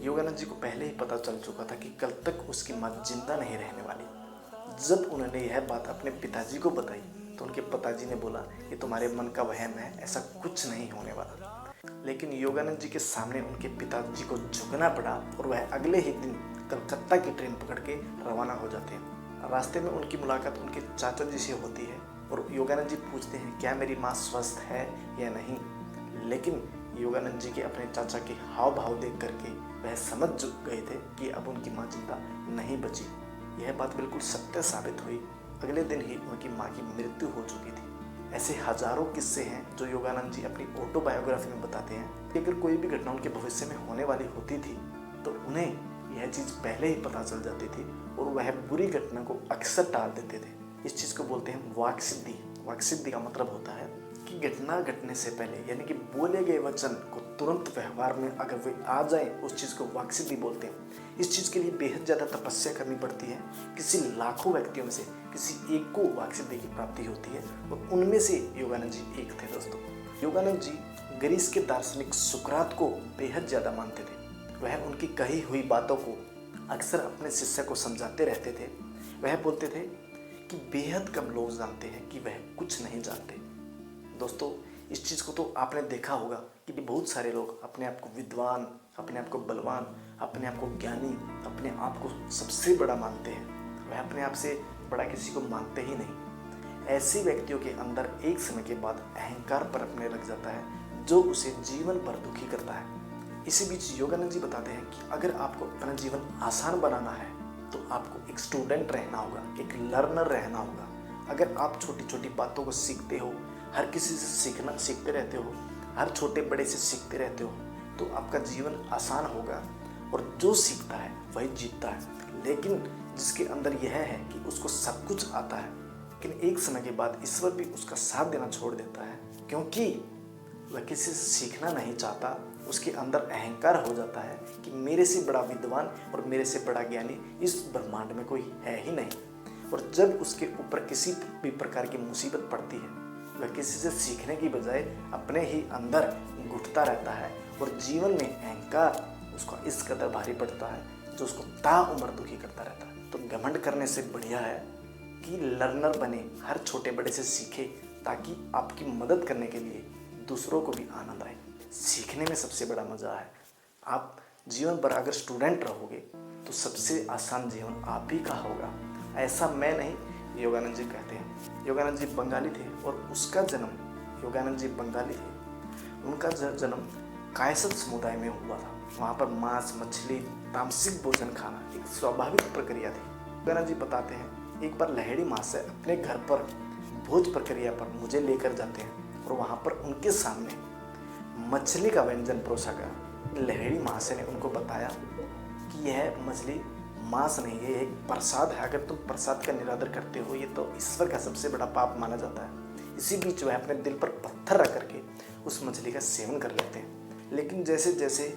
योगानंद जी को पहले ही पता चल चुका था कि कल तक उसकी माँ जिंदा नहीं रहने वाली। जब उन्होंने यह बात अपने पिताजी को बताई तो उनके पिताजी ने बोला ये तुम्हारे मन का वहम है, ऐसा कुछ नहीं होने वाला। लेकिन योगानंद जी के सामने उनके पिताजी को झुकना पड़ा और वह अगले ही दिन कलकत्ता की ट्रेन पकड़ के रवाना हो जाते हैं। रास्ते में उनकी मुलाकात उनके चाचा जी से होती है और योगानंद जी पूछते हैं क्या मेरी माँ स्वस्थ है या नहीं। लेकिन योगानंद जी के अपने चाचा के हाव भाव देख करके वह समझ गए थे कि अब उनकी माँ जिंदा नहीं बची। यह बात बिल्कुल सत्य साबित हुई। अगले दिन ही उनकी माँ की मृत्यु हो चुकी थी। ऐसे हजारों किस्से हैं जो योगानंद जी अपनी ऑटोबायोग्राफी में बताते हैं कि अगर कोई भी घटना उनके भविष्य में होने वाली होती थी तो उन्हें यह चीज़ पहले ही पता चल जाती थी और वह बुरी घटना को अक्सर टाल देते थे। इस चीज़ को बोलते हैं वाक्सिद्धि। वाक्सिद्धि का मतलब होता है कि घटना घटने से पहले यानी कि बोले गए वचन को तुरंत व्यवहार में अगर वे आ जाए उस चीज़ को वाक्सिद्धि बोलते हैं। इस चीज़ के लिए बेहद ज़्यादा तपस्या करनी पड़ती है। किसी लाखों व्यक्तियों में से किसी एक को वाक्सिद्धि की प्राप्ति होती है और उनमें से योगानंद जी एक थे। दोस्तों, योगानंद जी ग्रीस के दार्शनिक सुकरात को बेहद ज़्यादा मानते थे। वह उनकी कही हुई बातों को अक्सर अपने शिष्य को समझाते रहते थे। वह बोलते थे कि बेहद कम लोग जानते हैं कि वह कुछ नहीं जानते। दोस्तों, इस चीज़ को तो आपने देखा होगा कि बहुत सारे लोग अपने आप को विद्वान, अपने आप को बलवान, अपने आप को ज्ञानी, अपने आप को सबसे बड़ा मानते हैं। वह अपने आप से बड़ा किसी को मानते ही नहीं। ऐसे व्यक्तियों के अंदर एक समय के बाद अहंकार पनपने लग जाता है जो उसे जीवन भर दुखी करता है। इसी बीच योगानंद जी बताते हैं कि अगर आपको अपना जीवन आसान बनाना है तो आपको एक स्टूडेंट रहना होगा, एक लर्नर रहना होगा। अगर आप छोटी छोटी बातों को सीखते हो, हर किसी से सीखते रहते हो, हर छोटे बड़े से सीखते रहते हो तो आपका जीवन आसान होगा और जो सीखता है वही जीतता है। लेकिन जिसके अंदर यह है कि उसको सब कुछ आता है लेकिन एक समय के बाद ईश्वर भी उसका साथ देना छोड़ देता है क्योंकि वह किसी से सीखना नहीं चाहता। उसके अंदर अहंकार हो जाता है कि मेरे से बड़ा विद्वान और मेरे से बड़ा ज्ञानी इस ब्रह्मांड में कोई है ही नहीं। और जब उसके ऊपर किसी भी प्रकार की मुसीबत पड़ती है वह किसी से सीखने की बजाय अपने ही अंदर घुटता रहता है और जीवन में अहंकार उसको इस कदर भारी पड़ता है जो उसको ताउम्र दुखी करता रहता है। तो घमंड करने से बढ़िया है कि लर्नर बने, हर छोटे बड़े से सीखे ताकि आपकी मदद करने के लिए दूसरों को भी आनंद आए। सीखने में सबसे बड़ा मज़ा है। आप जीवन भर अगर स्टूडेंट रहोगे तो सबसे आसान जीवन आप ही का होगा। ऐसा मैं नहीं, योगानंद जी कहते हैं। योगानंद जी बंगाली थे और उसका जन्म, योगानंद जी बंगाली थे, उनका जन्म कायस्थ समुदाय में हुआ था। वहाँ पर मांस मछली तामसिक भोजन खाना एक स्वाभाविक प्रक्रिया थी। योगानंद जी बताते हैं एक बार लहड़ी महाशय अपने घर पर भोज प्रक्रिया पर मुझे लेकर जाते हैं और वहाँ पर उनके सामने मछली का व्यंजन परोसा गया। लहड़ी महाशय ने उनको बताया कि यह मछली मांस नहीं है, एक प्रसाद है। अगर तुम प्रसाद का निरादर करते हो ये तो ईश्वर का सबसे बड़ा पाप माना जाता है। इसी बीच वह अपने दिल पर पत्थर रख करके उस मछली का सेवन कर लेते हैं। लेकिन जैसे जैसे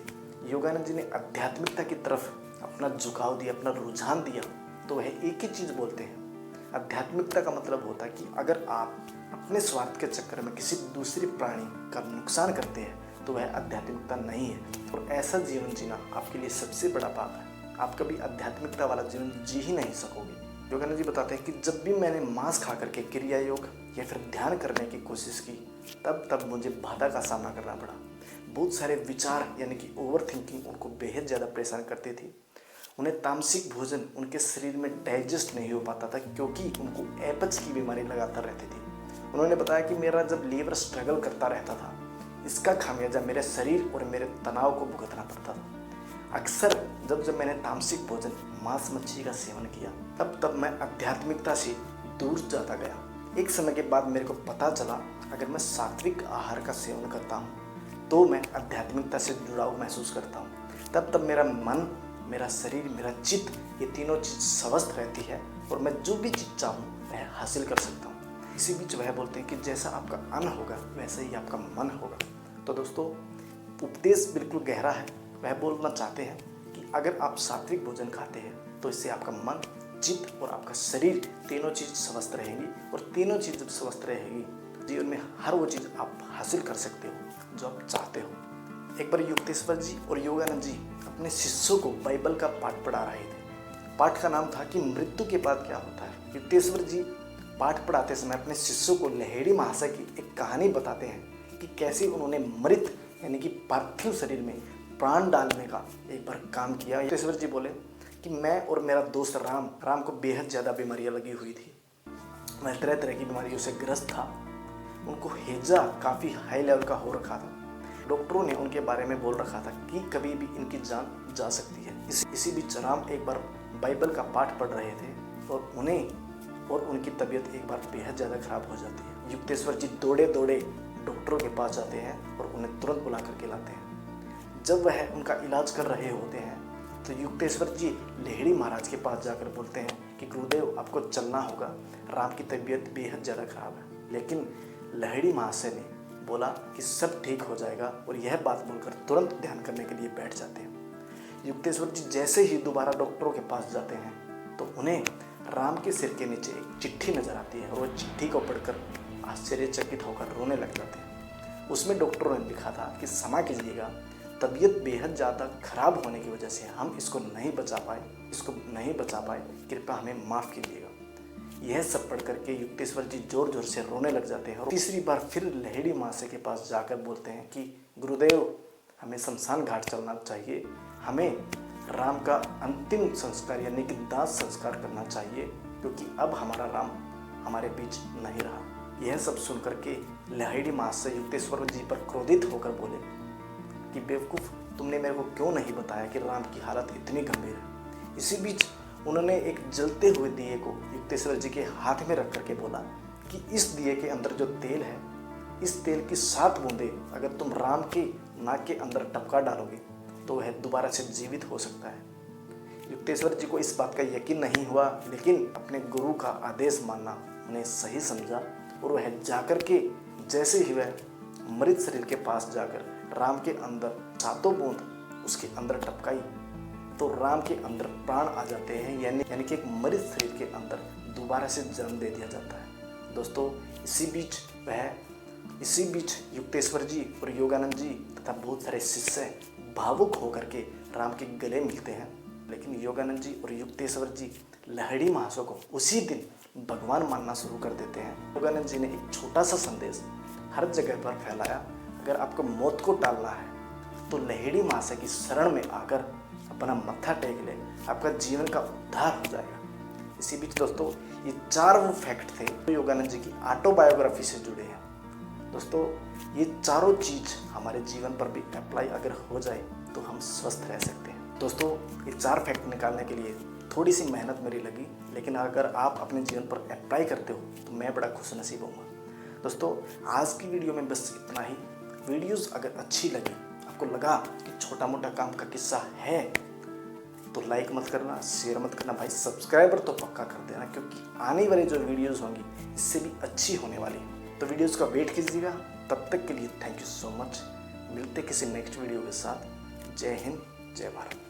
योगानंद जी ने आध्यात्मिकता की तरफ अपना झुकाव दिया, अपना रुझान दिया तो वह एक ही चीज़ बोलते हैं। आध्यात्मिकता का मतलब होता है कि अगर आप अपने स्वार्थ के चक्कर में किसी दूसरे प्राणी का नुकसान करते हैं तो वह आध्यात्मिकता नहीं है और ऐसा जीवन जीना आपके लिए सबसे बड़ा पाप है। आप कभी आध्यात्मिकता वाला जीवन जी ही नहीं सकोगे। योगानंद जी बताते हैं कि जब भी मैंने मांस खा करके क्रिया योग या फिर ध्यान करने की कोशिश की तब मुझे बाधा का सामना करना पड़ा। बहुत सारे विचार यानी कि ओवर थिंकिंग उनको बेहद ज़्यादा परेशान करती थी। उन्हें तामसिक भोजन उनके शरीर में डाइजेस्ट नहीं हो पाता था क्योंकि उनको अपच की बीमारी लगातार रहती थी। उन्होंने बताया कि मेरा जब लीवर स्ट्रगल करता रहता था इसका खामियाजा मेरे शरीर और मेरे तनाव को भुगतना पड़ता था। अक्सर जब मैंने तामसिक भोजन मांस मच्छी का सेवन किया तब मैं आध्यात्मिकता से दूर जाता गया। एक समय के बाद मेरे को पता चला अगर मैं सात्विक आहार का सेवन करता हूँ तो मैं आध्यात्मिकता से जुड़ाव महसूस करता हूँ। तब मेरा मन, मेरा शरीर, मेरा चित्त ये तीनों चीज़ स्वस्थ रहती है और मैं जो भी चीज़ चाहूँ वह हासिल कर सकता हूँ। इसी बीच वह बोलते हैं कि जैसा आपका अन्न होगा वैसे ही आपका मन होगा। तो दोस्तों, उपदेश बिल्कुल गहरा है। वह बोलना चाहते हैं कि अगर आप सात्विक भोजन खाते हैं तो इससे आपका मन, चित्त और आपका शरीर तीनों चीज़ स्वस्थ रहेंगी और तीनों चीज़ जब स्वस्थ रहेगी जीवन में हर वो चीज़ आप हासिल कर सकते हो जो आप चाहते हो। एक बार युक्तेश्वर जी और योगानंद जी अपने शिष्यों को बाइबल का पाठ पढ़ा रहे थे। पाठ का नाम था कि मृत्यु के बाद क्या होता है। युक्तेश्वर जी पाठ पढ़ाते समय अपने शिष्यों को लहेड़ी महाशय की एक कहानी बताते हैं कि कैसे उन्होंने मृत यानी कि पार्थिव शरीर में प्राण डालने का एक बार काम किया। युक्तेश्वर जी बोले कि मैं और मेरा दोस्त राम को बेहद ज़्यादा बीमारियाँ लगी हुई थी। वह तरह तरह की बीमारियों से ग्रस्त था। उनको हैजा काफ़ी हाई लेवल का हो रखा था। डॉक्टरों ने उनके बारे में बोल रखा था कि कभी भी इनकी जान जा सकती है। इसी बीच राम एक बार बाइबल का पाठ पढ़ रहे थे और उन्हें और उनकी तबीयत एक बार बेहद ज़्यादा खराब हो जाती है। युक्तेश्वर जी दौड़े दौड़े डॉक्टरों के पास जाते हैं और उन्हें तुरंत बुला करके लाते हैं। जब वह उनका इलाज कर रहे होते हैं तो युक्तेश्वर जी लहेड़ी महाराज के पास जाकर बोलते हैं कि गुरुदेव आपको चलना होगा, राम की तबीयत बेहद ज़्यादा खराब है। लेकिन लहेड़ी महाशय ने बोला कि सब ठीक हो जाएगा और यह बात बोलकर तुरंत ध्यान करने के लिए बैठ जाते हैं। युक्तेश्वर जी जैसे ही दोबारा डॉक्टरों के पास जाते हैं तो उन्हें राम के सिर के नीचे एक चिट्ठी नजर आती है और वह चिट्ठी को पढ़कर आश्चर्यचकित होकर रोने लग जाते हैं। उसमें डॉक्टरों ने लिखा था कि क्षमा कीजिएगा, तबीयत बेहद ज़्यादा खराब होने की वजह से हम इसको नहीं बचा पाए, कृपया हमें माफ़ कीजिएगा। यह सब पढ़ करके युक्तेश्वर जी जोर जोर से रोने लग जाते हैं और तीसरी बार फिर लहेड़ी महाशय के पास जाकर बोलते हैं कि गुरुदेव हमें शमशान घाट चलना चाहिए, हमें राम का अंतिम संस्कार यानी कि दाह संस्कार करना चाहिए, क्योंकि अब हमारा राम हमारे बीच नहीं रहा। यह सब सुन करके लहेड़ी महाशय युक्तेश्वर जी पर क्रोधित होकर बोले कि बेवकूफ़, तुमने मेरे को क्यों नहीं बताया कि राम की हालत इतनी गंभीर है। इसी बीच उन्होंने एक जलते हुए दिए को युक्तेश्वर जी के हाथ में रख करके बोला कि इस दिए के अंदर जो तेल है, इस तेल की 7 बूंदें अगर तुम राम के नाक के अंदर टपका डालोगे तो वह दोबारा से जीवित हो सकता है। युक्तेश्वर जी को इस बात का यकीन नहीं हुआ, लेकिन अपने गुरु का आदेश मानना उन्हें सही समझा और वह जाकर के जैसे ही वह मृत शरीर के पास जाकर राम के अंदर 7 बूंद उसके अंदर टपकाई तो राम के अंदर प्राण आ जाते हैं, यानी कि एक मृत शरीर के अंदर दोबारा से जन्म दे दिया जाता है। दोस्तों इसी बीच युक्तेश्वर जी और योगानंद जी तथा बहुत सारे शिष्य भावुक होकर के राम के गले मिलते हैं। लेकिन योगानंद जी और युक्तेश्वर जी लहेड़ी महाशय को उसी दिन भगवान मानना शुरू कर देते हैं। योगानंद जी ने एक छोटा सा संदेश हर जगह पर फैलाया, अगर आपको मौत को टालना है तो लहेड़ी महाशय की शरण में आकर अपना मत्था टेक ले, आपका जीवन का उद्धार हो जाएगा। इसी बीच दोस्तों ये 4 वो फैक्ट थे जो योगानंद जी की ऑटोबायोग्राफी से जुड़े हैं। दोस्तों ये चारों चीज़ हमारे जीवन पर भी अप्लाई अगर हो जाए तो हम स्वस्थ रह सकते हैं। दोस्तों ये 4 फैक्ट निकालने के लिए थोड़ी सी मेहनत मेरी लगी, लेकिन अगर आप अपने जीवन पर अप्लाई करते हो तो मैं बड़ा खुशनसीब होऊंगा। दोस्तों आज की वीडियो में बस इतना ही। वीडियोस अगर अच्छी लगी, आपको लगा कि छोटा मोटा काम का किस्सा है, तो लाइक मत करना, शेयर मत करना भाई, सब्सक्राइबर तो पक्का कर देना, क्योंकि आने वाली जो वीडियोस होंगी इससे भी अच्छी होने वाली है। तो वीडियोस का वेट कीजिएगा। तब तक के लिए थैंक यू सो मच। मिलते किसी नेक्स्ट वीडियो के साथ। जय हिंद, जय भारत।